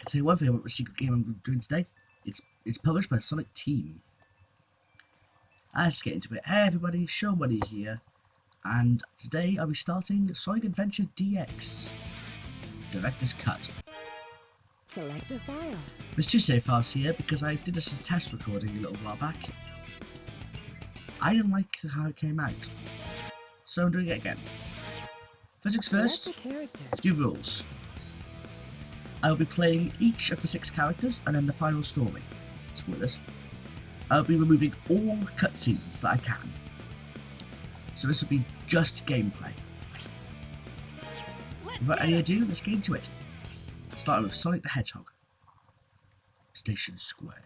I'll tell you one thing about the secret game I'm doing today. It's published by Sonic Team. Let's get into it. Hey everybody, ShowMoney here, and today I'll be starting Sonic Adventure DX Director's Cut. Select a file. There's two save files here because I did this as a test recording a little while back. I didn't like how it came out, so I'm doing it again. Physics first, a few rules. I will be playing each of the 6 characters and then the final story. Spoilers. I'll be removing all cutscenes that I can. So this will be just gameplay. Without any ado, let's get into it. Starting with Sonic the Hedgehog. Station Square.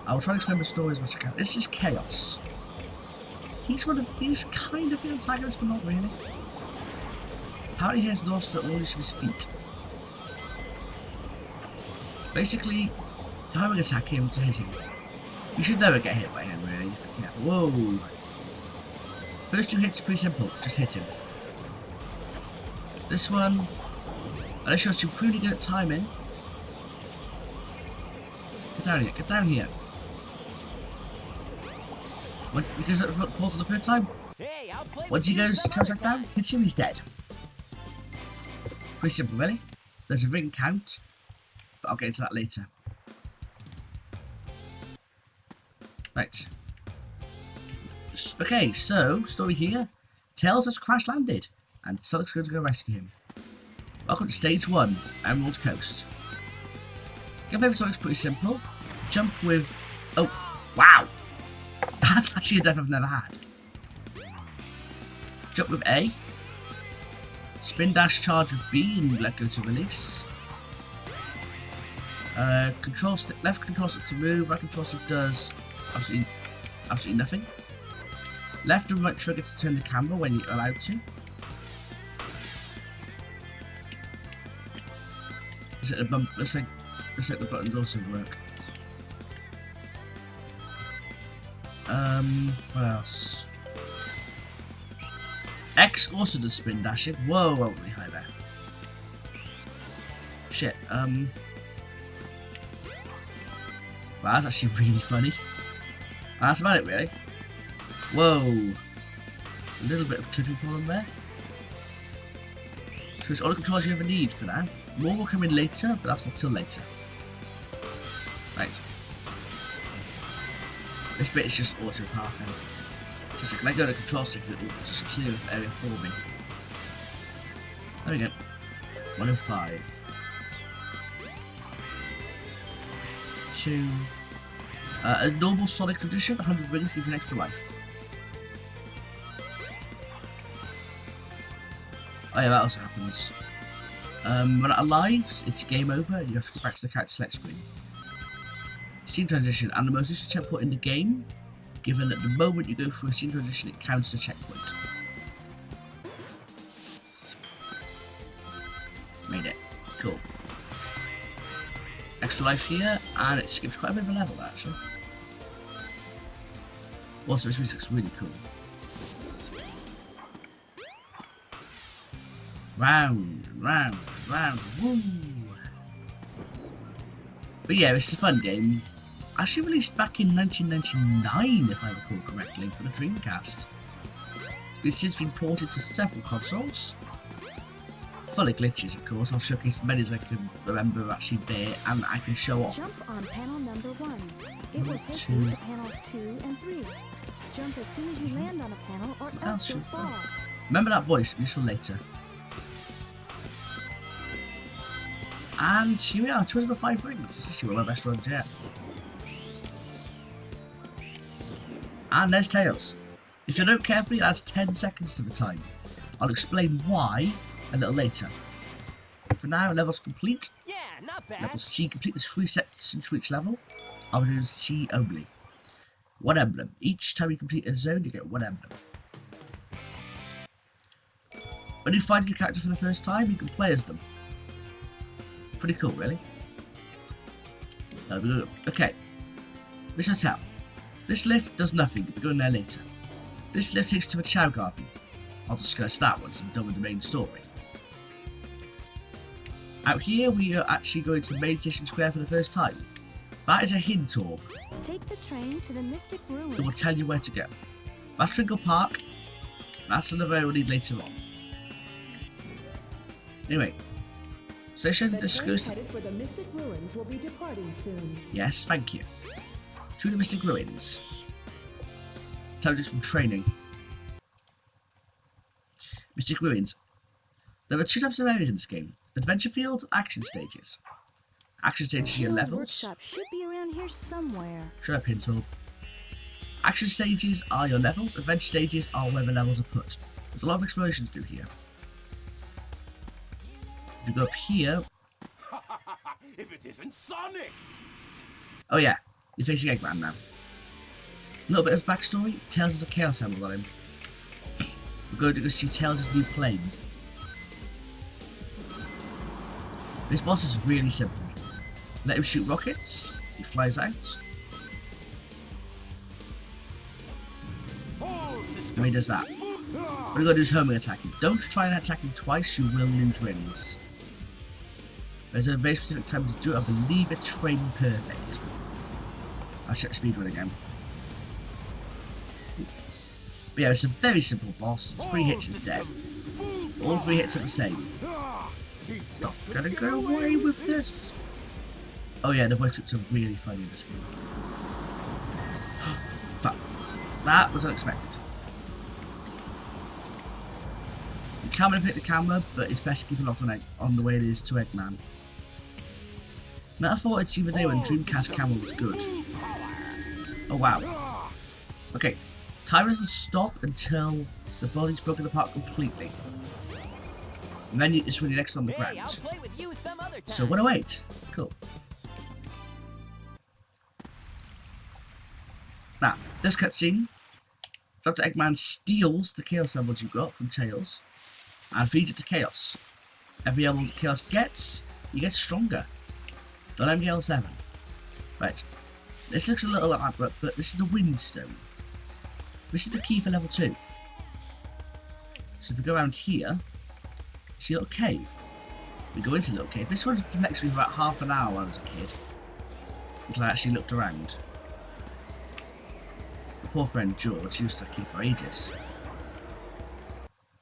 I will try to explain the story as much as I can. This is Chaos. He's kind of the antagonist, but not really. Apparently he has lost all use of his feet. Basically, how we attack him to hit him. You should never get hit by him, really, if you're careful. Whoa! First 2 hits are pretty simple, just hit him. This one, unless you're supremely good at timing. Get down here, get down here. Because it falls for the 3rd time, once he comes back down, hits him, he's dead. Pretty simple, really. There's a ring count, but I'll get into that later. Right. Okay, so, story here. Tails has crash landed, and Sonic's going to go rescue him. Welcome to stage 1, Emerald Coast. Gameplay for Sonic's pretty simple. Jump with... Oh, wow! That's actually a death I've never had. Jump with A. Spin dash charge with B and let go to release. Control stick, left control stick to move, right control stick does absolutely nothing. Left and right trigger to turn the camera when you're allowed to. Looks like the buttons also work. What else? X also does spin dashing. Whoa, really high there. Shit, Well, that's actually really funny. That's about it, really. Whoa. A little bit of clipping problem there. So it's all the controls you ever need for now. More will come in later, but that's not till later. Right. This bit is just auto pathing. Just like, when I go to control stick, it will just clear the area for me. There we go. 105. 2. A normal Sonic tradition, 100 rings gives you an extra life. Oh yeah, that also happens. When it alives, it's game over and you have to go back to the character select screen. Scene transition, and the most recent checkpoint in the game, given that the moment you go through a scene transition, it counts as a checkpoint. Made it. Cool. Extra life here, and it skips quite a bit of a level, actually. Also, this music's really cool. Round, round, round, woo! But yeah, it's a fun game. Actually released back in 1999, if I recall correctly, for the Dreamcast. It's since been ported to several consoles. Full of glitches, of course. I'll showcase as many as I can remember actually there, and I can show off. Jump on panel number 1. It will take two. you to panels 2 and 3. Jump as soon as you land on a panel, or else you'll fall. Remember that voice, useful later. And here we are, 2 of the 5 rings. This is actually one of my best runs yet. And there's Tails. If you look carefully, it adds 10 seconds to the time. I'll explain why a little later. But for now, level's complete. Yeah, not bad. Level C complete. There's 3 sections for each level. I'll do C only. 1 emblem. Each time you complete a zone, you get 1 emblem. When you find a new character for the first time, you can play as them. Pretty cool, really. Okay. This hotel. This lift does nothing, we'll be going there later. This lift takes to the Chow Garden. I'll discuss that once I'm done with the main story. Out here, we are actually going to the main station square for the first time. That is a hint orb. Take the train to the Mystic Ruins. It will tell you where to go. That's Twinkle Park. That's another area we'll need later on. Anyway, station discussed. Headed for the Mystic Ruins will be departing soon. Yes, thank you. To the Mystic Ruins. Tell us from training. Mystic Ruins. There are two types of areas in this game: adventure fields and action stages. Action stages are your Hero's levels. workshop should be around here somewhere. Shut up, Hintorb. Action stages are your levels, adventure stages are where the levels are put. There's a lot of explorations to do here. If you go up here... If it isn't Sonic! Oh yeah, you're facing Eggman now. A little bit of backstory, Tails has a Chaos Emerald on him. We're going to go see Tails' new plane. This boss is really simple. Let him shoot rockets, he flies out. And he does that. What we're going to do is homing attacking. Don't try and attack him twice, you will lose rings. There's a very specific time to do it. I believe it's frame perfect. I'll check speedrun again. But yeah, it's a very simple boss. 3 hits instead. All 3 hits are the same. Not gonna get away with this. Oh yeah, the voice clips are really funny in this game. Fuck. That was unexpected. You can't manipulate the camera, but it's best to keep it off on the way it is to Eggman. Now I thought I'd see the day when Dreamcast camera was good. Oh wow. Okay, time doesn't stop until the body's broken apart completely. And then it's when you're next on the ground. So 108. Cool. Now, this cutscene, Dr. Eggman steals the Chaos Emerald you got from Tails and feeds it to Chaos. Every emerald Chaos gets, he gets stronger. Don't MGL7. Right. This looks a little elaborate, but this is the Windstone. This is the key for level 2. So if we go around here, see a little cave. We go into the little cave. This one perplexed me for about half an hour when I was a kid. Until I actually looked around. My poor friend George, he was stuck here for ages.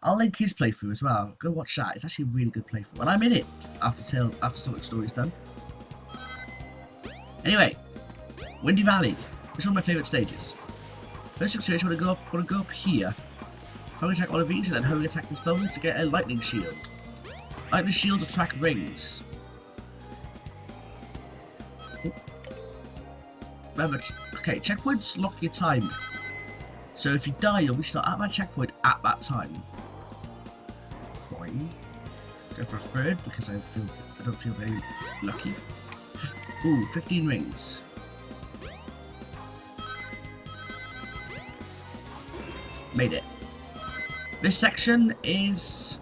I'll link his playthrough as well. Go watch that. It's actually a really good playthrough. And I'm in it after Sonic's story's done. Anyway, Windy Valley. It's one of my favourite stages. First experience, want to go up here. Hurry attack one of these and then hurry attack this bubble to get a lightning shield. Lightning shields attract rings. Remember, okay, checkpoints lock your time. So if you die, you'll restart at that checkpoint at that time. Boing. Go for a third because I don't feel very lucky. Ooh, 15 rings. Made it. This section is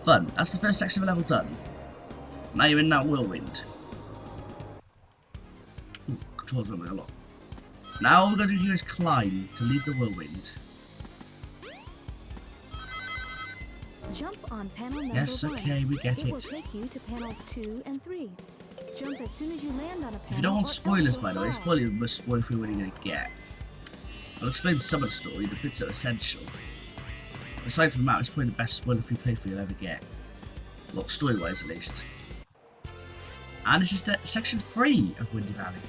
fun. That's the first section of the level done. Now you're in that whirlwind. Ooh, controls rumbling a lot. Now all we're going to do is climb to leave the whirlwind. Jump on panel number Yes, 1. okay, we get It will it. take you to panels 2 and 3. Jump as soon as you land on a panel. If you don't want or spoilers, else by the way, you'll spoilers must spoil through what you're going to get. I'll explain some of the story, the bits that are essential. Aside from that, it's probably the best spoiler-free playthrough you'll ever get. Well, story-wise at least. And this is section 3 of Windy Valley.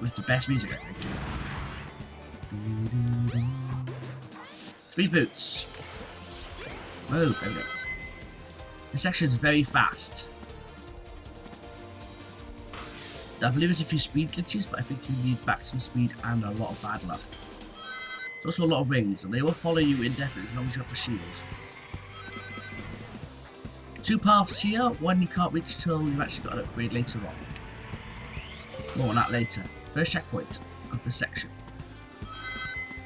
With the best music, I think. Speed boots. Move, there we go. This section is very fast. I believe there's a few speed glitches, but I think you need maximum speed and a lot of bad luck. There's also a lot of rings, and they will follow you indefinitely as long as you have a shield. 2 paths here, one you can't reach till you've actually got an upgrade later on. More on that later. First checkpoint of the section.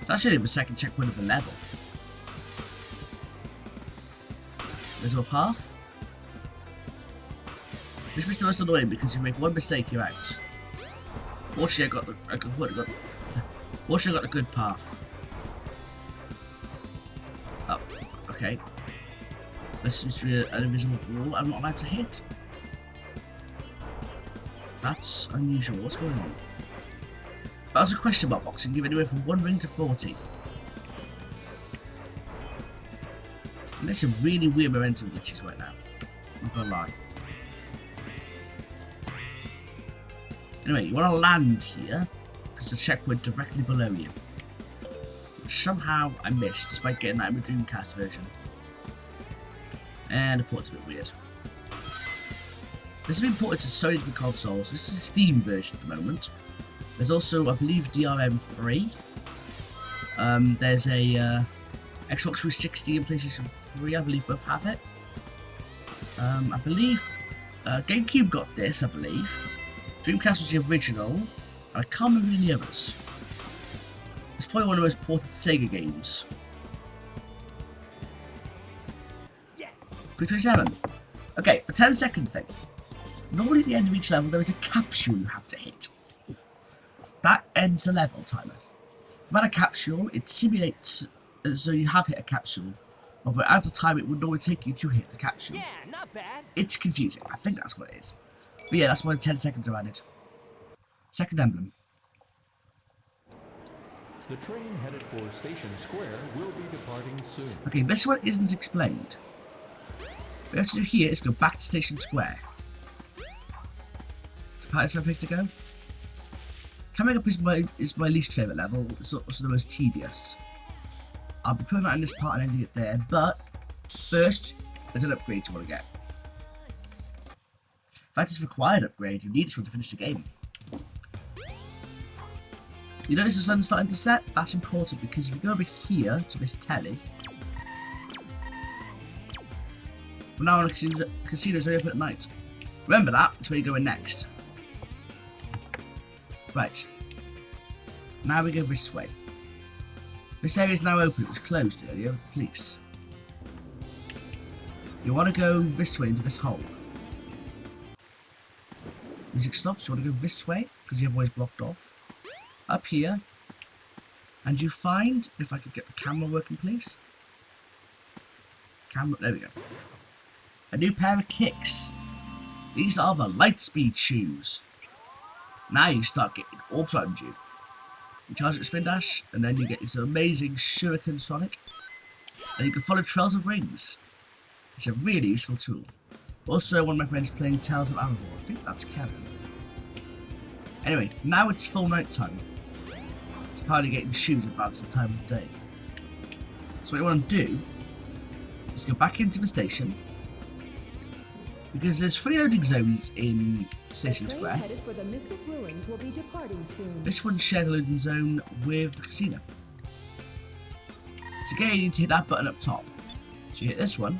It's actually the second checkpoint of the level. There's a path. This is the most annoying because if you make one mistake, you're out. Fortunately, I got the good path. Okay. There seems to be an invisible ball I'm not allowed to hit. That's unusual. What's going on? That was a question mark box. You can give anywhere from 1 ring to 40. And there's some really weird momentum glitches right now. I'm not gonna lie. Anyway, you want to land here, because the checkpoint directly below you. Which somehow I missed, despite getting that in the Dreamcast version. And the port's a bit weird. This has been ported to so many different consoles. This is a Steam version at the moment. There's also, I believe, DRM3. There's a Xbox 360 and PlayStation 3, I believe both have it. I believe GameCube got this, I believe. Dreamcast was the original, and I can't remember any others. It's probably one of the most ported Sega games. Yes! 327. Okay, the 10-second thing. Normally at the end of each level there is a capsule you have to hit. That ends the level timer. If a capsule, it simulates so you have hit a capsule of the amount of time it would normally take you to hit the capsule. Yeah, not bad. It's confusing, I think that's what it is. But yeah, that's why the 10 seconds are added. Second emblem. The train headed for Station Square will be departing soon. Okay, this one isn't explained. What we have to do here is go back to Station Square. So apparently it's my place to go. Coming up is my least favourite level. It's also the most tedious. I'll be putting that in this part and ending it there, but first, there's an upgrade you want to get. In fact, it's a required upgrade. You need this one to finish the game. You notice the sun's starting to set? That's important because if you go over here to this telly, well, now the casino's only open at night. Remember that, that's where you're going next. Right. Now we go this way. This area is now open, it was closed earlier with the police. You want to go this way into this hole. Music stops, you want to go this way, because the other way is blocked off. Up here, and you find, if I could get the camera working please. Camera, there we go. A new pair of kicks. These are the Lightspeed shoes. Now you start getting orbs around you. You charge it Spin Dash, and then you get this amazing Shuriken Sonic. And you can follow trails of rings. It's a really useful tool. Also, one of my friends playing Tales of Amaror. I think that's Kevin. Anyway, now it's full night time. It's partly getting shoes advanced the time of day. So what you want to do is go back into the station. Because there's 3 loading zones in Station Square. Headed for the Mystic Ruins will be departing soon. This one shares a loading zone with the casino. To get in, you need to hit that button up top. So you hit this one,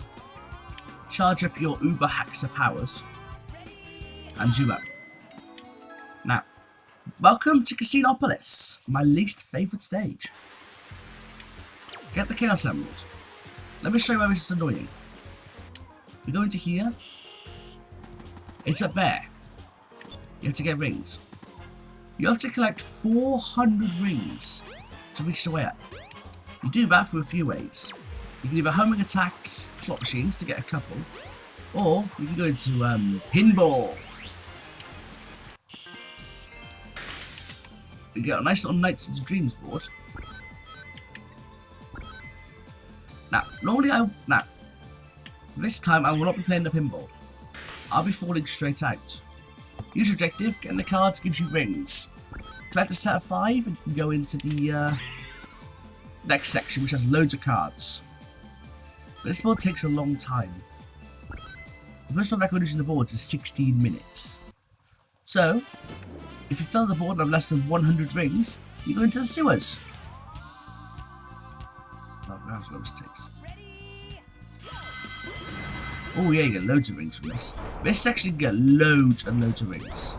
charge up your Uber Haxa powers, and zoom out. Now, welcome to Casinopolis, my least favourite stage. Get the Chaos Emerald. Let me show you why this is annoying. We go into here. It's up there. You have to get rings. You have to collect 400 rings to reach the way up. You do that through a few ways. You can either homing attack slot machines to get a couple, or you can go into pinball. You get a nice little Nights into Dreams board. Now, this time I will not be playing the pinball. I'll be falling straight out. Use your objective, getting the cards gives you rings. Collect a set of 5 and you can go into the next section which has loads of cards. But this board takes a long time. The first record using the boards is 16 minutes. So, if you fill the board and have less than 100 rings, you go into the sewers. Oh, that's what it takes. Oh yeah, you get loads of rings from this. This section you get loads and loads of rings.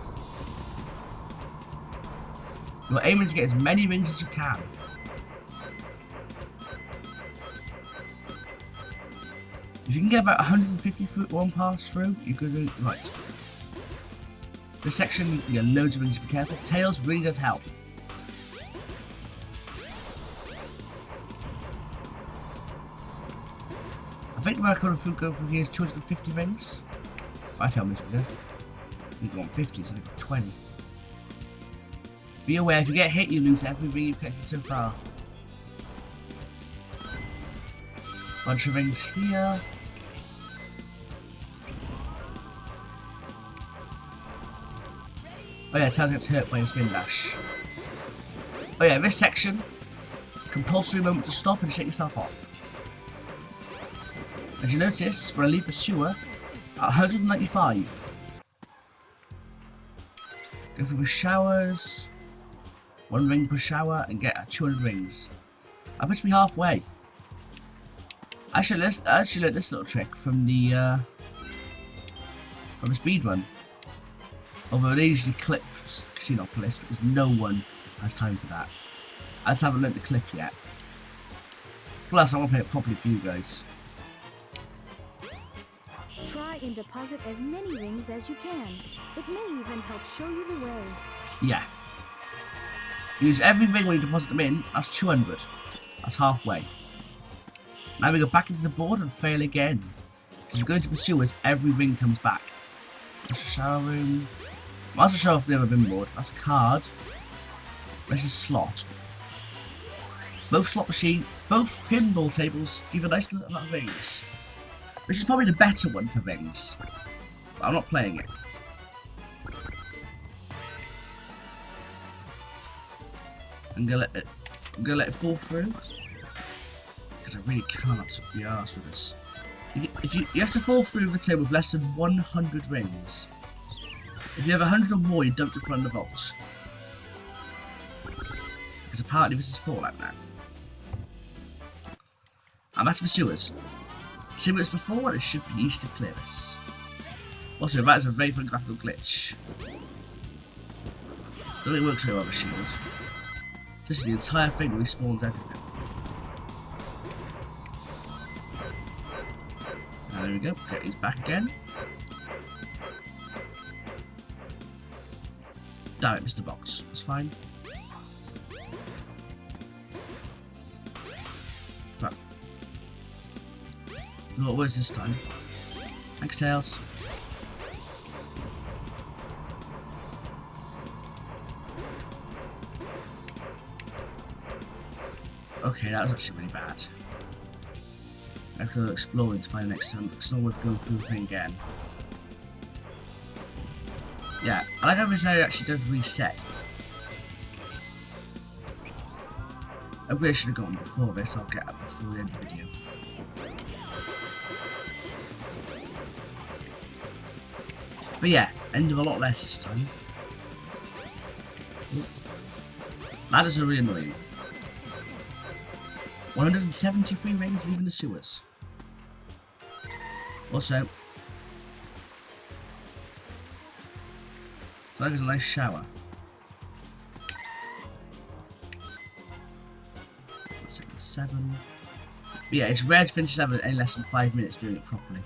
You're aiming to get as many rings as you can. If you can get about 150 foot one pass through, you could do right. This section you get loads of rings if you're careful. Tails really does help. think the record for go through here is 250 rings. I found this video. You got 50, so I got 20. Be aware, if you get hit, you lose every ring you've collected so far. Bunch of rings here. Oh yeah, Tails gets hurt by a spin dash. Oh yeah, this section, compulsory moment to stop and shake yourself off. As you notice, when I leave the sewer, at 195. Go through the showers, 1 ring per shower, and get 200 rings. I must be halfway. I actually learned this little trick from the speed run. Although they usually clip Xenopolis because no one has time for that. I just haven't learned the clip yet. Plus, I want to play it properly for you guys. Try and deposit as many rings as you can. It may even help show you the way. Yeah. Use every ring when you deposit them in. That's 200. That's halfway. Now we go back into the board and fail again. Because if you go into the sewers, every ring comes back. That's a shower room. Might as well show off the other bin board. That's a card. This is slot. Both slot machine, both pinball tables give a nice little amount of rings. This is probably the better one for rings. But I'm not playing it. I'm gonna let it fall through. Because I really can't be arsed with this. You have to fall through the table with less than 100 rings. If you have 100 or more, you don't decline the vault. Because apparently this is Fallout now. I'm out of the sewers. Similar as before, it should be easy to clear this. Also, that is a very fun graphical glitch. Don't think it works very well with a shield. Just the entire thing respawns everything. And there we go. Okay, he's back again. Damn it, Mr. Box. That's fine. Fuck. Do a lot worse this time. Thanks, Tails. Okay, that was actually really bad. I have to go exploring to find the next time. It's not worth going through the thing again. Yeah, I like how this area actually does reset. I really should have gone before this. I'll get up before the end of the video. But yeah, end of a lot less this time. Ladders are really annoying. 173 rings leaving the sewers. Also, so that is a nice shower. That's 7. But yeah, it's rare to finish 7 in any less than 5 minutes doing it properly.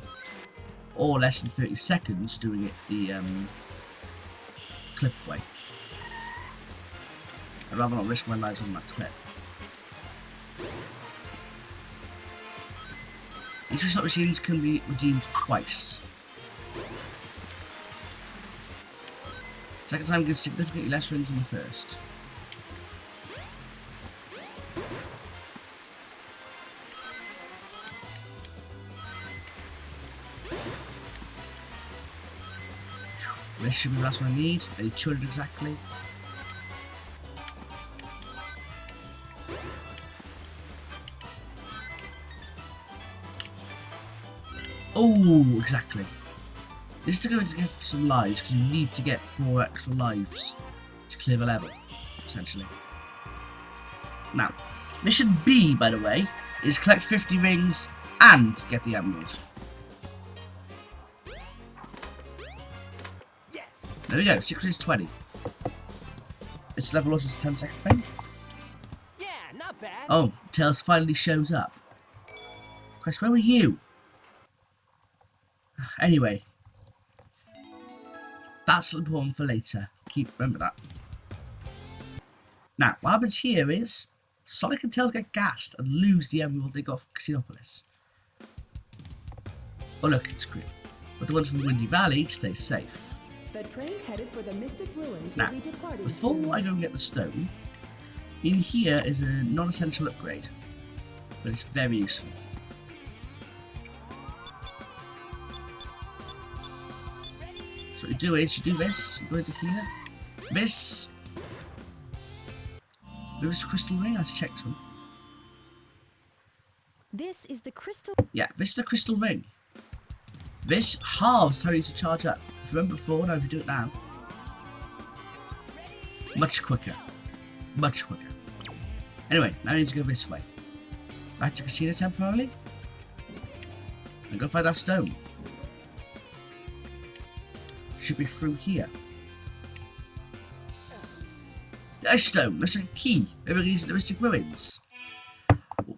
Or less than 30 seconds doing it the clip way. I'd rather not risk my lives on that clip. These slot machines can be redeemed twice. Second time gives significantly less rings than the first. This should be the last one I need. I need 200 exactly. Oh, exactly. This is going to get some lives because you need to get 4 extra lives to clear the level, essentially. Now, mission B, by the way, is collect 50 rings and get the emerald. Yes. There we go, secret is 20. This level also is a 10-second thing. Yeah, not bad. Oh, Tails finally shows up. Chris, where were you? Anyway, that's important for later. Remember that. Now, what happens here is Sonic and Tails get gassed and lose the emerald they got from Xenopolis. Oh look, it's green. But the ones from Windy Valley stay safe. The train headed for the Mystic Ruins Now, will be departing before soon. I go and get the stone, in here is a non-essential upgrade, but it's very useful. So what you do is, you do this, you go into here, this crystal ring, I have to check this one. This is the crystal. Yeah, this is the crystal ring. This halves how you need to charge up. If you remember before, now if you do it now, much quicker. Much quicker. Anyway, now I need to go this way. Back to Casino temporarily. And go find our stone. Should be through here. A stone, that's a key. Maybe these are the Mystic Ruins.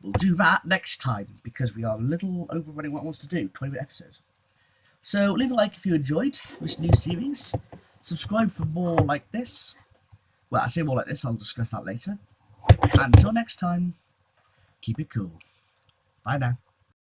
We'll do that next time because we are a little overrunning what I want to do. 20-minute episode. So leave a like if you enjoyed this new series. Subscribe for more like this. Well, I say more like this, I'll discuss that later. And until next time, keep it cool. Bye now.